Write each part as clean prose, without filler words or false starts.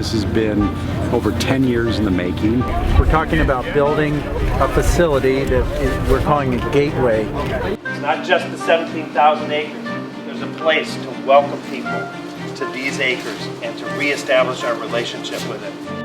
This has been over 10 years in the making. We're talking about building a facility that we're calling a gateway. It's not just the 17,000 acres. There's a place to welcome people to these acres and to reestablish our relationship with it.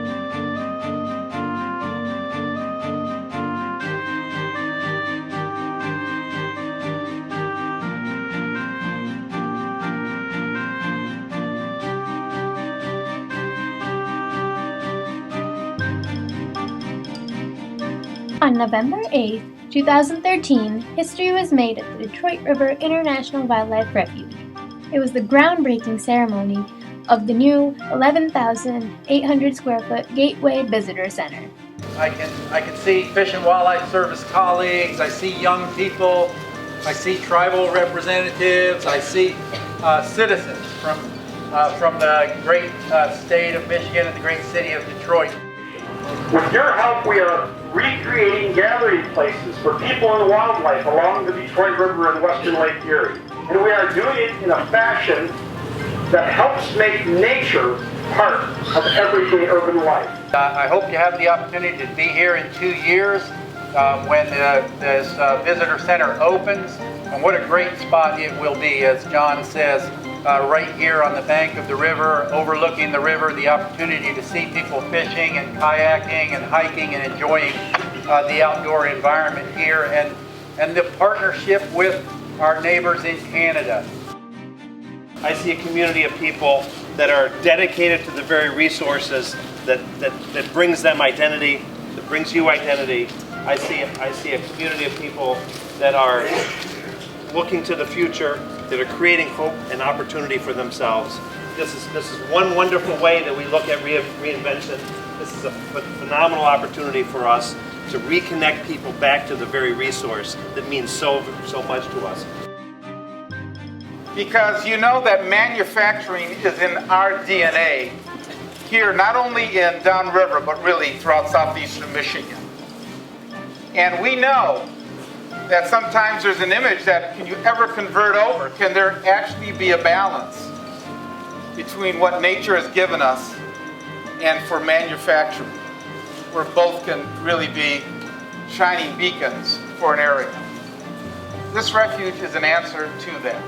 On November 8, 2013, history was made at the Detroit River International Wildlife Refuge. It was the groundbreaking ceremony of the new 11,800 square foot Gateway Visitor Center. I can see Fish and Wildlife Service colleagues, I see young people, I see tribal representatives, I see citizens from the great state of Michigan and the great city of Detroit. With your help, we are recreating gathering places for people and wildlife along the Detroit River and western Lake Erie. And we are doing it in a fashion that helps make nature part of everyday urban life. I hope you have the opportunity to be here in 2 years when this visitor center opens. And what a great spot it will be, as John says, right here on the bank of the river, overlooking the river, the opportunity to see people fishing and kayaking and hiking and enjoying the outdoor environment here, and the partnership with our neighbors in Canada. I see a community of people that are dedicated to the very resources that brings them identity, that brings you identity. I see a community of people that are looking to the future, that are creating hope and opportunity for themselves. This is one wonderful way that we look at reinvention. This is a phenomenal opportunity for us to reconnect people back to the very resource that means so much to us. Because you know that manufacturing is in our DNA here, not only in downriver, but really throughout southeastern Michigan. And we know that sometimes there's an image that, can you ever convert over? Can there actually be a balance between what nature has given us and for manufacturing, where both can really be shining beacons for an area? This refuge is an answer to that.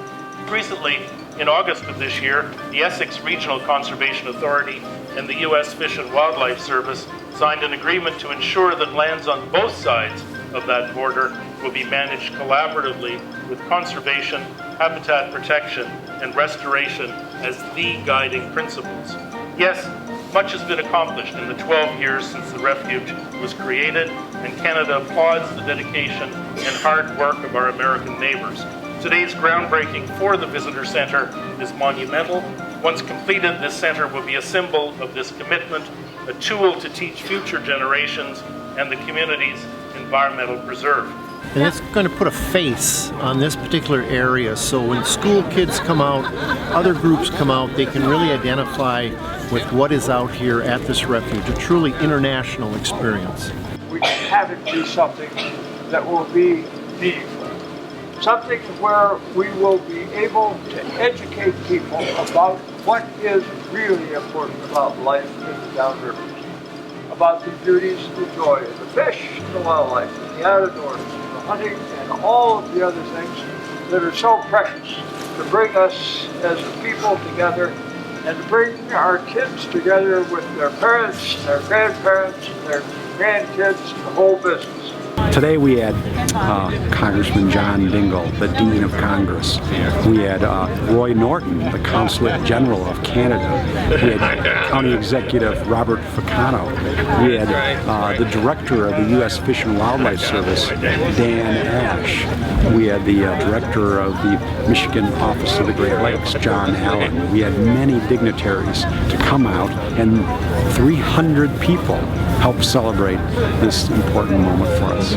Recently, in August of this year, the Essex Regional Conservation Authority and the U.S. Fish and Wildlife Service signed an agreement to ensure that lands on both sides of that border will be managed collaboratively with conservation, habitat protection, and restoration as the guiding principles. Yes, much has been accomplished in the 12 years since the refuge was created, and Canada applauds the dedication and hard work of our American neighbors. Today's groundbreaking for the Visitor Center is monumental. Once completed, this center will be a symbol of this commitment, a tool to teach future generations and the community's environmental preserve. And it's going to put a face on this particular area, so when school kids come out, other groups come out, they can really identify with what is out here at this refuge, a truly international experience. We can have it be something that will be meaningful. Something where we will be able to educate people about what is really important about life in the downriver, about the beauties, the joy, the fish, the wildlife, the outdoors, the hunting, and all of the other things that are so precious to bring us as a people together and to bring our kids together with their parents, their grandparents, their grandkids, the whole business. Today we had Congressman John Dingell, the Dean of Congress. We had Roy Norton, the Consulate General of Canada. We had County Executive Robert Ficano. We had the Director of the U.S. Fish and Wildlife Service, Dan Ash. We had the Director of the Michigan Office of the Great Lakes, John Allen. We had many dignitaries to come out, and 300 people helped celebrate this important moment for us.